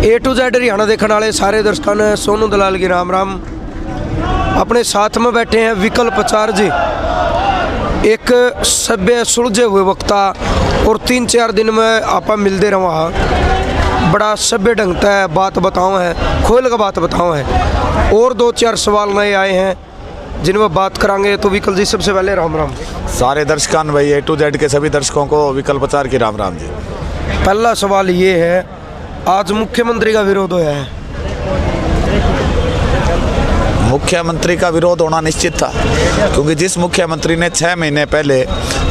A to Z Haryana देखने वाले सारे दर्शकों ने सोनू दलाल की राम राम। अपने साथ में बैठे हैं विकल्प आचार्य जी, एक सभ्य सुलझे हुए वक्ता, और 3-4 दिन में आप मिलते रहो। बड़ा सभ्य ढंग है बात बताओ है, खोल का बात बताओ है। और 2-4 सवाल नए आए हैं जिनमें बात करांगे। तो विकल्प जी सबसे पहले राम राम। सारे दर्शकान भाई ए टू जेड के सभी दर्शकों को विकल्प आचार्य की राम राम जी। पहला सवाल ये है, आज मुख्यमंत्री का विरोध हुआ है। मुख्यमंत्री का विरोध होना निश्चित था, क्योंकि जिस मुख्यमंत्री ने 6 महीने पहले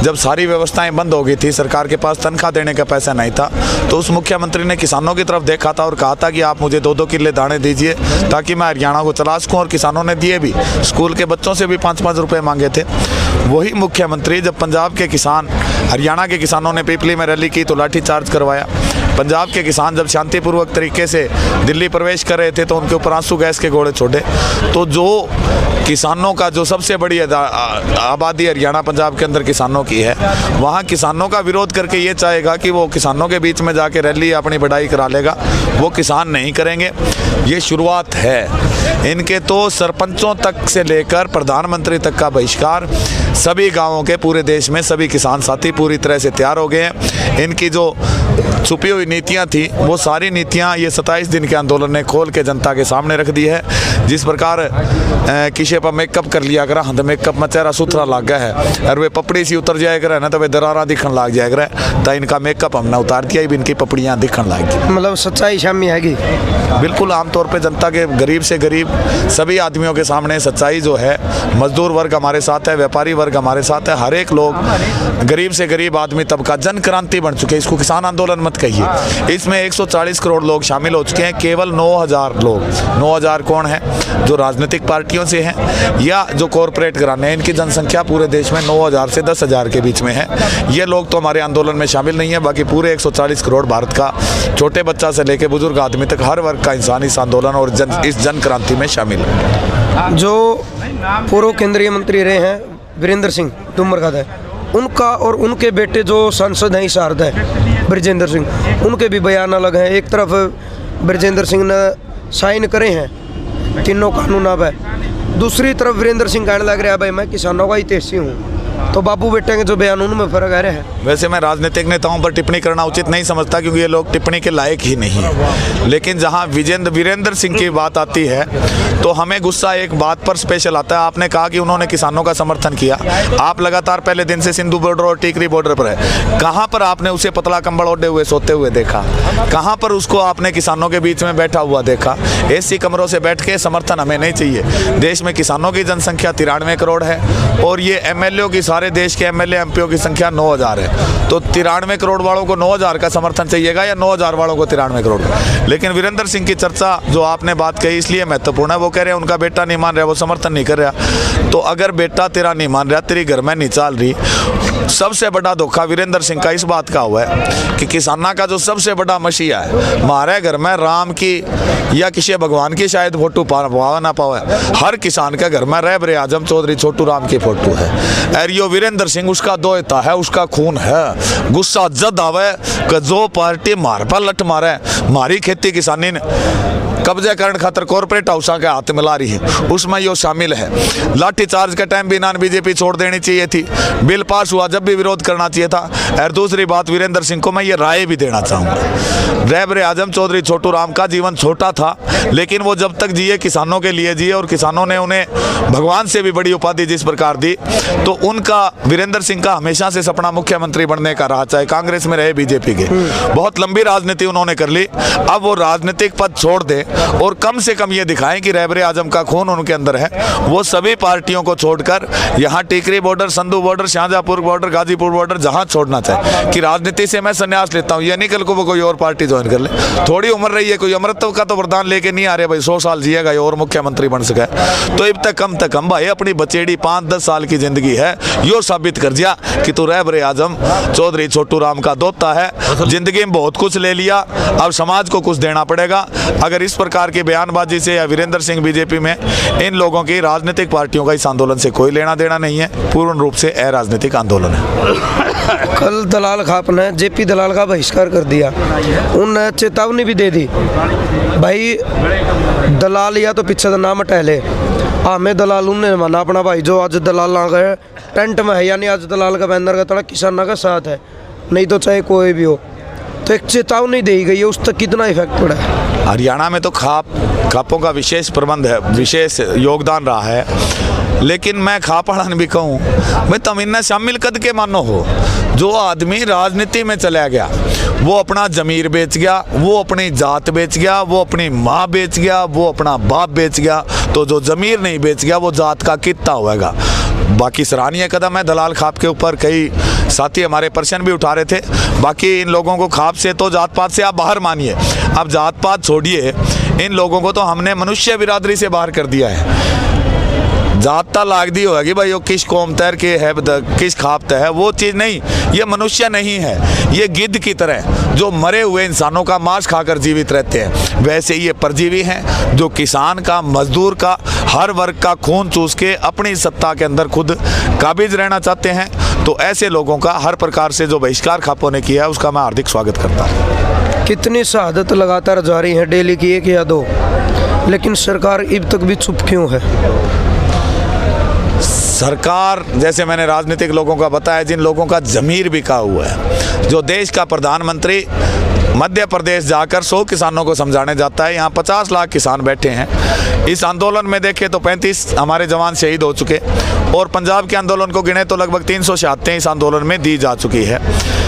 जब सारी व्यवस्थाएं बंद हो गई थी, सरकार के पास तनख्वाह देने का पैसा नहीं था, तो उस मुख्यमंत्री ने किसानों की तरफ देखा था और कहा था कि आप मुझे 2-2 किले दाने दीजिए ताकि मैं हरियाणा को चला सकूँ। और किसानों ने दिए भी, स्कूल के बच्चों से भी 5-5 रुपये मांगे थे। वही मुख्यमंत्री जब पंजाब के किसान, हरियाणा के किसानों ने पीपली में रैली की तो लाठीचार्ज करवाया। पंजाब के किसान जब शांतिपूर्वक तरीके से दिल्ली प्रवेश कर रहे थे तो उनके ऊपर आंसू गैस के गोले छोड़े। तो जो किसानों का जो सबसे बड़ी आबादी हरियाणा पंजाब के अंदर किसानों की है, वहाँ किसानों का विरोध करके ये चाहेगा कि वो किसानों के बीच में जाके रैली अपनी बढ़ाई करा लेगा, वो किसान नहीं करेंगे। ये शुरुआत है। इनके तो सरपंचों तक से लेकर प्रधानमंत्री तक का बहिष्कार, सभी गाँवों के पूरे देश में सभी किसान साथी पूरी तरह से तैयार हो गए हैं। इनकी जो छुपी हुई नीतियां थी, वो सारी नीतियां ये 27 दिन के आंदोलन ने खोल के जनता के सामने रख दी है। जिस प्रकार किसी पर मेकअप कर लिया करा, हंध मेकअप में चेहरा सुथरा लग गया है और वे पपड़ी सी उतर जाया करे ना, तो वे दरारा दिखन लग जाया करे। तो इनका मेकअप हमने उतार दिया, इनकी पपड़ियाँ दिखन लग गई। मतलब सच्चाई शामी हैगी। बिल्कुल, आमतौर पर जनता के गरीब से गरीब सभी आदमियों के सामने सच्चाई जो है, मजदूर वर्ग हमारे साथ है, व्यापारी वर्ग हमारे साथ है, हर एक लोग गरीब से गरीब आदमी तबका जन क्रांति बन चुके हैं। इसको किसान आंदोलन मत कहिए। इसमें 140 करोड़ लोग शामिल हो चुके हैं। केवल 9000 लोग, 9000 कौन है? जो राजनीतिक पार्टियों से हैं या जो कॉरपोरेट घराने हैं, इनकी जनसंख्या पूरे देश में 9000 से 10,000 के बीच में है। ये लोग तो हमारे आंदोलन में शामिल नहीं है। बाकी पूरे 140 करोड़ भारत का छोटे बच्चा से लेकर बुजुर्ग आदमी तक हर वर्ग का इंसान इस आंदोलन और इस जन क्रांति में शामिल है। जो पूर्व केंद्रीय मंत्री रहे हैं वीरेंद्र सिंह डुमरगढ़, उनका और उनके बेटे जो सांसद हैं इस हार्द है ब्रजेंद्र सिंह, उनके भी बयान अलग हैं। एक तरफ ब्रजेंद्र सिंह ने साइन करे हैं तीनों कानून पे, दूसरी तरफ वीरेंद्र सिंह कहने लग रहा है भाई मैं किसानों का हितैषी हूँ। तो बाबू बेटे के जो बयान उनमें फर्क आ रहा है। वैसे मैं राजनीतिक नेताओं पर टिप्पणी करना उचित नहीं समझता, क्योंकि ये लोग टिप्पणी के लायक ही नहीं है। लेकिन जहां वीरेंद्र सिंह की बात आती है तो हमें गुस्सा एक बात पर स्पेशल आता है। आपने कहा कि उन्होंने किसानों का समर्थन किया। आप लगातार पहले दिन से सिंधु बॉर्डर और टीकरी बॉर्डर पर है, कहाँ पर आपने उसे पतला कंबल ओढ़े हुए सोते हुए देखा? कहाँ पर उसको आपने किसानों के बीच में बैठा हुआ देखा? ऐसी कमरों से बैठ के समर्थन हमें नहीं चाहिए। देश में किसानों की जनसंख्या 93 करोड़ है और ये MLA की, सारे देश के MLA MPO की संख्या 9000 है। तो 93 करोड़ वालों को 9000 का समर्थन चाहिएगा या 9000 वालों को 93 करोड़ का? लेकिन वीरेंद्र सिंह की चर्चा जो आपने बात कही इसलिए महत्वपूर्ण है। वो कह रहे हैं उनका बेटा नहीं मान रहा, वो समर्थन नहीं कर रहा। तो अगर बेटा तेरा नहीं मान रहा, तेरी घर में नहीं चल रही, सबसे बड़ा धोखा वीरेंद्र सिंह का इस बात का हुआ है कि किसाना का जो सबसे बड़ा मसीहा है, हमारे घर में राम की या किसी भगवान की शायद फोटो पावा ना पावे, हर किसान के घर में रहबर आजम चौधरी छोटू राम की फोटो है। और यो वीरेंद्र सिंह उसका दोहता है, उसका खून है। गुस्सा जद आवे कि जो पार्टी मार पर लट मारे, मारी खेती किसानी ने कब्जे करने खातर कॉर्पोरेट हाउसा के हाथ मिला रही है, उसमें यो शामिल है। लाठीचार्ज के टाइम भी नान बीजेपी छोड़ देनी चाहिए थी। बिल पास हुआ जब भी विरोध करना चाहिए था। और दूसरी बात, वीरेंद्र सिंह को मैं ये राय भी देना चाहूँगा, रहबर आजम चौधरी छोटू राम का जीवन छोटा था, लेकिन वो जब तक जिए किसानों के लिए जिए और किसानों ने उन्हें भगवान से भी बड़ी उपाधि जिस प्रकार दी, तो उनका वीरेंद्र सिंह का हमेशा से सपना मुख्यमंत्री बनने का रहा, चाहे कांग्रेस में रहे बीजेपी के। बहुत लंबी राजनीति उन्होंने कर ली। अब वो राजनीतिक पद छोड़ दे और कम से कम ये दिखाएं कि रहबर आजम का खून उनके अंदर है। वो सभी पार्टियों को छोड़कर यहाँ Tikri border, Sandhu border, Shahjahanpur border, Ghazipur border जहाँ छोड़ना चाहे कि राजनीति से मैं संन्यास लेता हूँ, ये नहीं कल को वो कोई और पार्टी ज्वाइन कर ले। थोड़ी उम्र रही है, कोई अमृतत्व का तो वरदान लेके नहीं आ रहे भाई 100 साल जिएगा और मुख्यमंत्री बन सके। तो अब तक कम भाई अपनी बचेड़ी 5-10 साल की जिंदगी है, यो साबित कर दिया कि तू रहबर आजम चौधरी छोटू राम का दोता है। जिंदगी में बहुत कुछ ले लिया, अब समाज को कुछ देना पड़ेगा। अगर इस प्रकार की बयानबाजी से या वीरेंद्र सिंह बीजेपी में, इन लोगों की राजनीतिक पार्टियों का इस आंदोलन से कोई लेना देना नहीं है, पूर्ण रूप से अराजनीतिक आंदोलन है। कल दलाल खाप ने जेपी दलाल का बहिष्कार कर दिया। उन्होंने चेतावनी भी दे दी, भाई दलाल या तो पीछे का नाम हटा ले। हमें दलाल उन्हें माना अपना भाई, जो आज दलाल आ गए टेंट में है, यानी आज दलाल का बैनर का थोड़ा किसानों का साथ है, नहीं तो चाहे कोई भी हो। तो एक चेतावनी दी गई है, उस तक कितना इफेक्ट पड़ा है? हरियाणा में तो खापों का विशेष प्रबंध है, विशेष योगदान रहा है। लेकिन मैं खापाड़न भी कहूँ, भाई तुम इन्हें शामिल कद के मानो हो। जो आदमी राजनीति में चला गया, वो अपना ज़मीर बेच गया, वो अपनी जात बेच गया, वो अपनी माँ बेच गया, वो अपना बाप बेच गया, तो जो ज़मीर नहीं बेच गया वो जात का कितना होएगा। बाकी सराहनीय कदम है दलाल खाप के ऊपर। कई साथी हमारे प्रश्न भी उठा रहे थे। बाकी इन लोगों को खाप से तो जात पात से आप बाहर मानिए, अब जात पात छोड़िए, इन लोगों को तो हमने मनुष्य बिरादरी से बाहर कर दिया है। जात लाग दी होगी भाई वो किस कौम तैर के है, किस खाप तय है, वो चीज़ नहीं। ये मनुष्य नहीं है, ये गिद्ध की तरह जो मरे हुए इंसानों का मांस खाकर जीवित रहते हैं, वैसे ये परजीवी हैं जो किसान का, मजदूर का, हर वर्ग का खून चूस के अपनी सत्ता के अंदर खुद काबिज रहना चाहते हैं। तो ऐसे लोगों का हर प्रकार से जो बहिष्कार खापों ने किया है, उसका मैं हार्दिक स्वागत करता हूँ। कितनी शहादत लगातार जारी है, डेली की 1 या 2, लेकिन सरकार अब तक भी चुप क्यों है? सरकार, जैसे मैंने राजनीतिक लोगों का बताया, जिन लोगों का ज़मीर बिका हुआ है, जो देश का प्रधानमंत्री मध्य प्रदेश जाकर 100 किसानों को समझाने जाता है, यहाँ 50 लाख किसान बैठे हैं। इस आंदोलन में देखें तो 35 हमारे जवान शहीद हो चुके, और पंजाब के आंदोलन को गिने तो लगभग 300 शहादतें इस आंदोलन में दी जा चुकी है।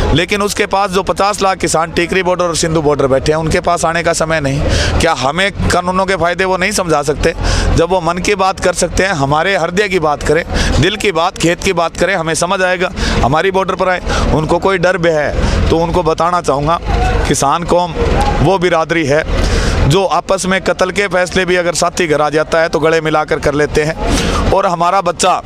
लेकिन उसके पास जो 50 लाख किसान टीकरी बॉर्डर और सिंधु बॉर्डर बैठे हैं, उनके पास आने का समय नहीं। क्या हमें कानूनों के फायदे वो नहीं समझा सकते? जब वो मन की बात कर सकते हैं, हमारे हृदय की बात करें, दिल की बात, खेत की बात करें, हमें समझ आएगा। हमारी बॉर्डर पर आए, उनको कोई डर भी है तो उनको बताना चाहूँगा, किसान कौम वो बिरादरी है जो आपस में कत्ल के फैसले भी अगर साथी घर आ जाता है तो गले मिलाकर कर लेते हैं। और हमारा बच्चा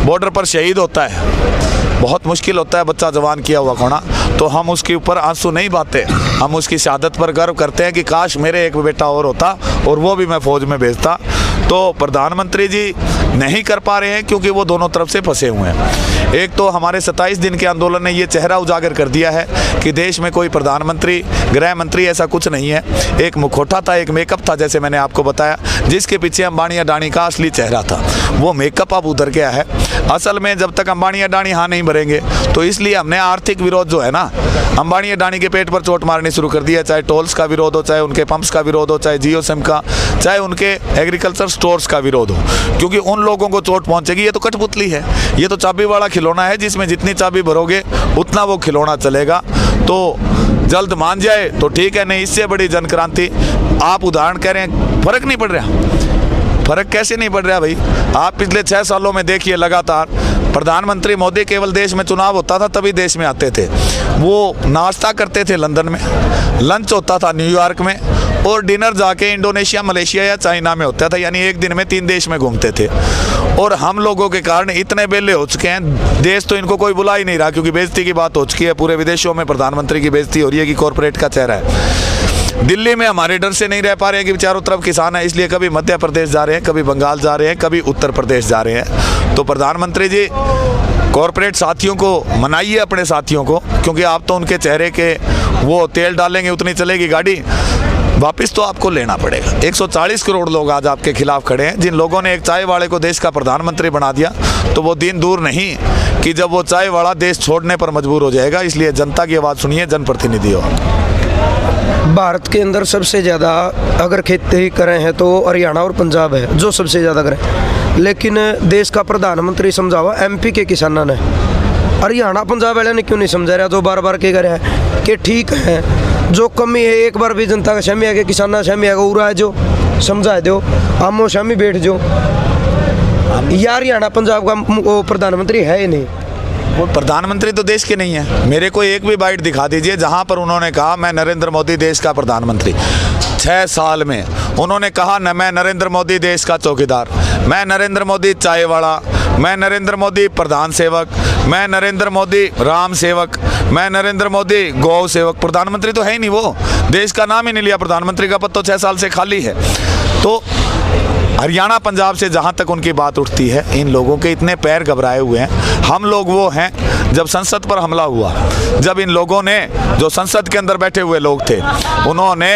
बॉर्डर पर शहीद होता है, बहुत मुश्किल होता है बच्चा जवान किया हुआ खोना, तो हम उसके ऊपर आंसू नहीं बहाते, हम उसकी शहादत पर गर्व करते हैं कि काश मेरे एक बेटा और होता और वो भी मैं फौज में भेजता। तो प्रधानमंत्री जी नहीं कर पा रहे हैं क्योंकि वो दोनों तरफ से फंसे हुए हैं। एक तो हमारे 27 दिन के आंदोलन ने ये चेहरा उजागर कर दिया है कि देश में कोई प्रधानमंत्री, गृह मंत्री ऐसा कुछ नहीं है। एक मुखौटा था, एक मेकअप था, जैसे मैंने आपको बताया, जिसके पीछे अंबानी अडानी का असली चेहरा था। वो मेकअप अब उतर गया है। असल में जब तक अंबानी अडानी हाँ नहीं भरेंगे, तो इसलिए हमने आर्थिक विरोध जो है ना, अंबानी अडानी के पेट पर चोट मारनी शुरू कर दिया। चाहे टोल्स का विरोध हो, चाहे उनके पंप्स का विरोध हो, चाहे जियो सिम का, चाहे उनके एग्रीकल्चर स्टोर्स का विरोध हो, क्योंकि उन लोगों को चोट पहुंचेगी। ये तो कठपुतली है, ये तो चाबी वाला खिलौना है, जिसमें जितनी चाबी भरोगे उतना वो खिलौना चलेगा। तो जल्द मान जाए तो ठीक है, नहीं इससे बड़ी जन क्रांति। आप उदाहरण कह रहे हैं, फर्क नहीं पड़ रहा। फर्क कैसे नहीं पड़ रहा भाई? आप पिछले 6 सालों में देखिए, लगातार प्रधानमंत्री मोदी केवल देश में चुनाव होता था तभी देश में आते थे। वो नाश्ता करते थे लंदन में, लंच होता था न्यूयॉर्क में, और डिनर जाके इंडोनेशिया, मलेशिया या चाइना में होता था। यानी एक दिन में 3 देश में घूमते थे। और हम लोगों के कारण इतने बेले हो चुके हैं, देश तो इनको कोई बुला ही नहीं रहा, क्योंकि बेइज्जती की बात हो चुकी है। पूरे विदेशों में प्रधानमंत्री की बेइज्जती हो रही है कि कॉरपोरेट का चेहरा है। दिल्ली में हमारे डर से नहीं रह पा रहे हैं कि चारों तरफ किसान है, इसलिए कभी मध्य प्रदेश जा रहे हैं, कभी बंगाल जा रहे हैं, कभी उत्तर प्रदेश जा रहे हैं। तो प्रधानमंत्री जी, कॉरपोरेट साथियों को मनाइए, अपने साथियों को, क्योंकि आप तो उनके चेहरे के वो तेल डालेंगे उतनी चलेगी गाड़ी, वापस तो आपको लेना पड़ेगा। 140 करोड़ लोग आज आपके खिलाफ खड़े हैं। जिन लोगों ने एक चाय वाले को देश का प्रधानमंत्री बना दिया, तो वो दिन दूर नहीं कि जब वो चाय वाला देश छोड़ने पर मजबूर हो जाएगा। इसलिए जनता की आवाज़ सुनिए, जनप्रतिनिधि हो। भारत के अंदर सबसे ज़्यादा अगर खेती करें हैं तो हरियाणा और पंजाब है जो सबसे ज़्यादा करें, लेकिन देश का प्रधानमंत्री समझावा एमपी के किसानों ने, हरियाणा पंजाब वाले ने क्यों नहीं समझा रहा? जो बार बार कह रहे हैं कि ठीक है, जो कमी है एक बार भी जनता का शमी आगे, किसाना शमी आगे उड़ा है, जो समझा दो, हम शमी बैठ जो। यार हरियाणा पंजाब का प्रधानमंत्री है ही नहीं। वो प्रधानमंत्री तो देश के नहीं है। मेरे को एक भी बाइट दिखा दीजिए जहां पर उन्होंने कहा मैं नरेंद्र मोदी देश का प्रधानमंत्री। 6 साल में उन्होंने कहा न, मैं नरेंद्र मोदी देश का चौकीदार, मैं नरेंद्र मोदी चाय वाला, मैं नरेंद्र मोदी प्रधान सेवक, मैं नरेंद्र मोदी राम सेवक, मैं नरेंद्र मोदी गौ सेवक। प्रधानमंत्री तो है ही नहीं, वो देश का नाम ही नहीं लिया। प्रधानमंत्री का पद तो 6 साल से खाली है। तो हरियाणा पंजाब से जहाँ तक उनकी बात उठती है, इन लोगों के इतने पैर घबराए हुए हैं। हम लोग वो हैं जब संसद पर हमला हुआ, जब इन लोगों ने, जो संसद के अंदर बैठे हुए लोग थे, उन्होंने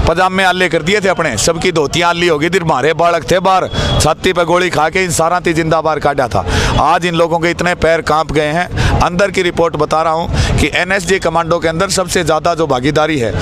पजामे आले कर दिए थे अपने, सबकी धोतियां आली हो गई थी, हमारे बालक थे बाहर छाती पे गोली खा के इन सारा थी जिंदा बाहर काटा था। आज इन लोगों के इतने पैर कांप गए हैं। अंदर की रिपोर्ट बता रहा हूं कि एनएसजी कमांडो के अंदर सबसे ज़्यादा जो भागीदारी है,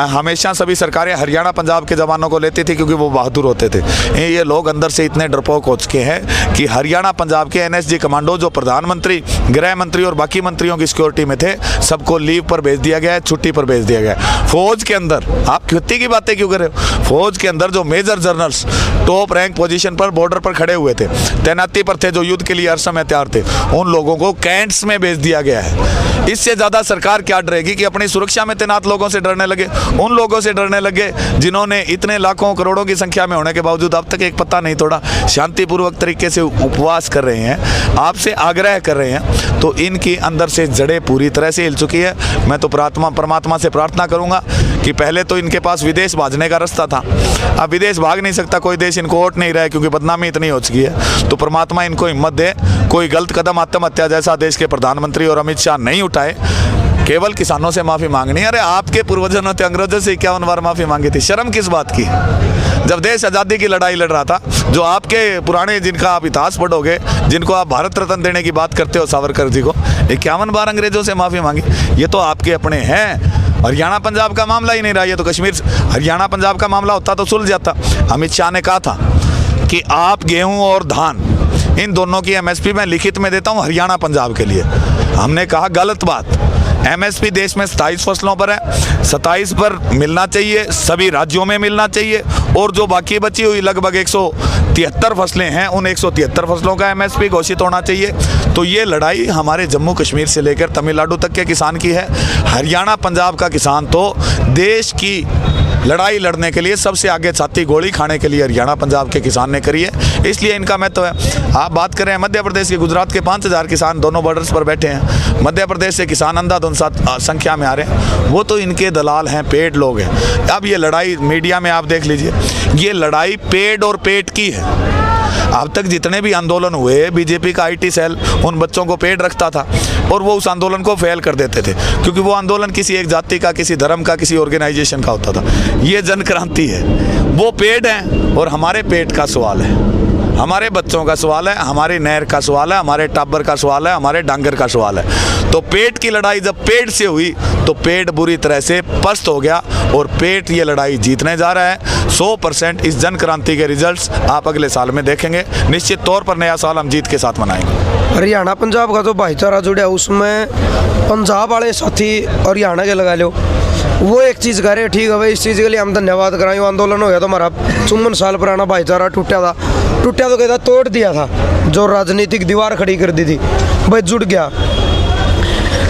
हमेशा सभी सरकारें हरियाणा पंजाब के जवानों को लेती थी क्योंकि वो बहादुर होते थे। ये लोग अंदर से इतने डरपोक हो चुके हैं कि हरियाणा पंजाब के एनएसजी कमांडो, जो प्रधानमंत्री, गृह मंत्री और बाकी मंत्रियों की सिक्योरिटी में थे, सबको लीव पर भेज दिया गया है, छुट्टी पर भेज दिया गया है। फौज के अंदर आप छुट्टी की बातें क्यों कर रहे हो? फौज के अंदर जो major generals top rank position पर बॉर्डर पर खड़े हुए थे, तैनाती पर थे, जो युद्ध के लिए हर समय तैयार थे, उन लोगों को कैंट्स में भेज दिया गया है। इससे ज्यादा सरकार क्या डरेगी कि अपनी सुरक्षा में तैनात लोगों से डरने लगे, उन लोगों से डरने लगे जिन्होंने इतने लाखों करोड़ों की संख्या में होने के बावजूद अब तक एक पत्ता नहीं तोड़ा, शांतिपूर्वक तरीके से उपवास कर रहे हैं, आपसे आग्रह कर रहे हैं। तो इनकी अंदर से जड़ें पूरी तरह से हिल चुकी है। मैं तो परमात्मा से प्रार्थना करूंगा कि पहले तो इनके पास विदेश भागने का रास्ता था, अब विदेश भाग नहीं सकता कोई देश, इनको वोट नहीं रहा है क्योंकि बदनामी इतनी हो चुकी है। तो परमात्मा इनको हिम्मत दे, कोई गलत कदम आत्महत्या जैसा देश के प्रधानमंत्री और अमित शाह नहीं उठाए। केवल किसानों से माफ़ी मांगनी, अरे आपके पूर्वजों ने अंग्रेजों से 51 बार माफ़ी मांगी थी, शर्म किस बात की? जब देश आज़ादी की लड़ाई लड़ रहा था, जो आपके पुराने, जिनका आप इतिहास पढ़ोगे, जिनको आप भारत रत्न देने की बात करते हो, सावरकर जी को 51 बार अंग्रेजों से माफ़ी मांगी, ये तो आपके अपने हैं। हरियाणा पंजाब का मामला ही नहीं रहा, ये तो कश्मीर, हरियाणा पंजाब का मामला होता तो सुलझ जाता। अमित शाह ने कहा था कि आप गेहूं और धान इन दोनों की एमएसपी मैं लिखित में देता हूं हरियाणा पंजाब के लिए। हमने कहा गलत बात, एमएसपी देश में 27 फसलों पर है, 27 पर मिलना चाहिए, सभी राज्यों में मिलना चाहिए, और जो बाकी बची हुई लगभग 173 फसलें हैं, उन 173 फसलों का एमएसपी घोषित होना चाहिए। तो ये लड़ाई हमारे जम्मू कश्मीर से लेकर तमिलनाडु तक के किसान की है। हरियाणा पंजाब का किसान तो देश की लड़ाई लड़ने के लिए सबसे आगे छाती गोली खाने के लिए हरियाणा पंजाब के किसान ने करी है, इसलिए इनका महत्व है। आप बात करें मध्य प्रदेश के, गुजरात के 5000 किसान दोनों बॉर्डर्स पर बैठे हैं, मध्य प्रदेश से किसान अंधाधुंध संख्या में आ रहे हैं, वो तो इनके दलाल हैं, पेड लोग हैं। अब ये लड़ाई मीडिया में आप देख लीजिए, ये लड़ाई पेड और पेट की है। अब तक जितने भी आंदोलन हुए, बीजेपी का आईटी सेल उन बच्चों को पेड रखता था और वो उस आंदोलन को फेल कर देते थे, क्योंकि वो आंदोलन किसी एक जाति का, किसी धर्म का, किसी ऑर्गेनाइजेशन का होता था। ये जन क्रांति है, वो पेड है और हमारे पेट का सवाल है, हमारे बच्चों का सवाल है, हमारी नहर का सवाल है, हमारे टाबर का सवाल है, हमारे डांगर का सवाल है। तो पेट की लड़ाई जब पेट से हुई तो पेट बुरी तरह से पस्त हो गया और पेट ये लड़ाई जीतने जा रहा है। 100% इस जन क्रांति के रिजल्ट्स आप अगले साल में देखेंगे। निश्चित तौर पर नया साल हम जीत के साथ मनाएंगे। हरियाणा पंजाब का जो भाईचारा जुड़ा उसमें पंजाब वाले साथी हरियाणा के लगा लो, वो एक चीज़ कह रहे हैं, ठीक है भाई, इस चीज़ के लिए हम धन्यवाद कराएं। आंदोलन हो गया तो हमारा 54 साल पुराना भाईचारा टूटा तो कहता तोड़ दिया था, जो राजनीतिक दीवार खड़ी कर दी थी भाई, जुड़ गया।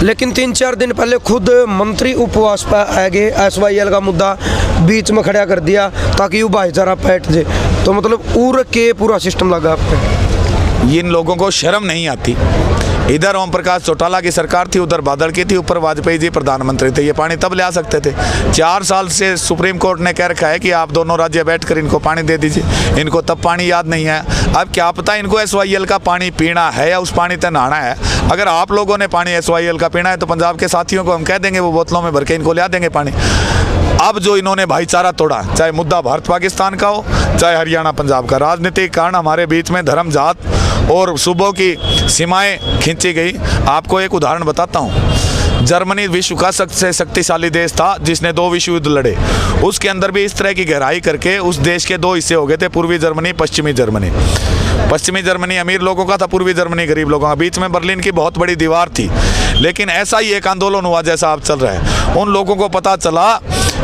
लेकिन 3-4 दिन पहले खुद मंत्री उपवास पर आ गए, SYL का मुद्दा बीच में खड़ा कर दिया ताकि वो भाईचारा बैठ जाए। तो मतलब उड़ के पूरा सिस्टम लगा आप पे। इन लोगों को शर्म नहीं आती। इधर ओम प्रकाश चौटाला की सरकार थी, उधर बादल की थी, ऊपर वाजपेयी जी प्रधानमंत्री थे। ये पानी तब ले आ सकते थे। 4 साल से सुप्रीम कोर्ट ने कह रखा है कि आप दोनों राज्य बैठकर इनको पानी दे दीजिए। इनको तब पानी याद नहीं है। अब क्या पता इनको SYL का पानी पीना है या उस पानी से नहाना है। अगर आप लोगों ने पानी SYL का पीना है तो पंजाब के साथियों को हम कह देंगे, वो बोतलों में भर के इनको ले देंगे पानी। अब जो इन्होंने भाईचारा तोड़ा, चाहे मुद्दा भारत पाकिस्तान का हो, चाहे हरियाणा पंजाब का, राजनीतिक कारण हमारे बीच में धर्म जात और सूबों की सीमाएं खींची गई। आपको एक उदाहरण बताता हूँ। जर्मनी विश्व का सबसे शक्तिशाली देश था जिसने 2 विश्व युद्ध लड़े। उसके अंदर भी इस तरह की गहराई करके उस देश के 2 हिस्से हो गए थे, पूर्वी जर्मनी, पश्चिमी जर्मनी। पश्चिमी जर्मनी अमीर लोगों का था, पूर्वी जर्मनी गरीब लोगों का। बीच में बर्लिन की बहुत बड़ी दीवार थी। लेकिन ऐसा ही एक आंदोलन हुआ जैसा अब चल रहा है। उन लोगों को पता चला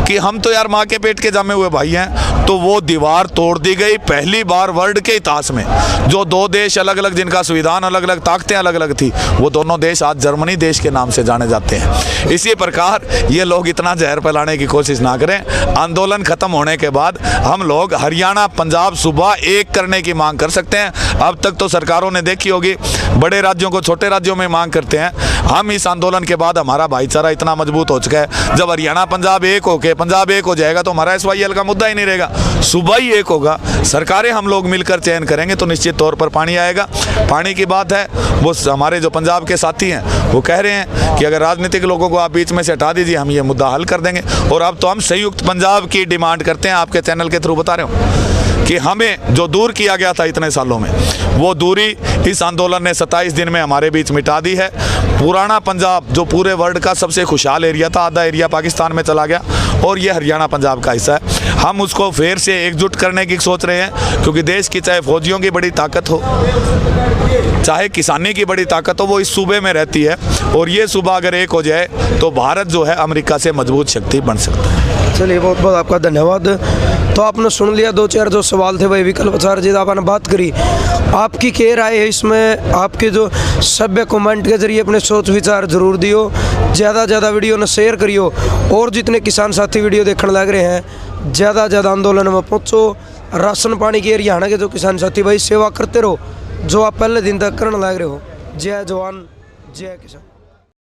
कि हम तो यार माँ के पेट के जमे हुए भाई हैं, तो वो दीवार तोड़ दी गई। पहली बार वर्ल्ड के इतिहास में जो 2 देश अलग अलग, जिनका संविधान अलग अलग, ताकतें अलग अलग थी, वो दोनों देश आज जर्मनी देश के नाम से जाने जाते हैं। इसी प्रकार ये लोग इतना जहर फैलाने की कोशिश ना करें। आंदोलन खत्म होने के बाद हम लोग हरियाणा पंजाब सूबा एक करने की मांग कर सकते हैं। अब तक तो सरकारों ने देखी होगी, बड़े राज्यों को छोटे राज्यों में मांग करते हैं। हम इस आंदोलन के बाद हमारा भाईचारा इतना मजबूत हो चुका है, जब हरियाणा पंजाब एक हो जाएगा तो हमारा SYL का मुद्दा ही नहीं रहेगा। सुबह ही एक होगा, सरकारें हम लोग मिलकर चयन करेंगे तो निश्चित तौर पर पानी आएगा। पानी की बात है, वो हमारे जो पंजाब के साथी हैं वो कह रहे हैं कि अगर राजनीतिक लोगों को आप बीच में से हटा दीजिए, हम ये मुद्दा हल कर देंगे। और अब तो हम संयुक्त पंजाब की डिमांड करते हैं, आपके चैनल के थ्रू बता रहे हूँ कि हमें जो दूर किया गया था इतने सालों में, वो दूरी इस आंदोलन ने 27 दिन में हमारे बीच मिटा दी है। पुराना पंजाब जो पूरे वर्ल्ड का सबसे खुशहाल एरिया था, आधा एरिया पाकिस्तान में चला गया और ये हरियाणा पंजाब का हिस्सा है। हम उसको फिर से एकजुट करने की सोच रहे हैं, क्योंकि देश की चाहे फौजियों की बड़ी ताकत हो, चाहे किसानी की बड़ी ताकत हो, वो इस सूबे में रहती है। और ये सूबा अगर एक हो जाए तो भारत जो है अमेरिका से मजबूत शक्ति बन सकता है। चलिए, बहुत बहुत आपका धन्यवाद। तो आपने सुन लिया, दो चार जो सवाल थे भाई विकल्प आचार्य जी, आपने बात करी। आपकी क्या राय है इसमें? आपके जो सभ्य कमेंट के जरिए अपने सोच विचार जरूर दियो, ज़्यादा ज़्यादा वीडियो ने शेयर करियो, और जितने किसान साथी वीडियो देखने लग रहे हैं ज़्यादा ज़्यादा आंदोलन में पहुँचो। राशन पानी के हरियाणा के जो किसान साथी भाई सेवा करते रहो, जो आप पहले दिन तक करने लग रहे हो। जय जवान जय किसान।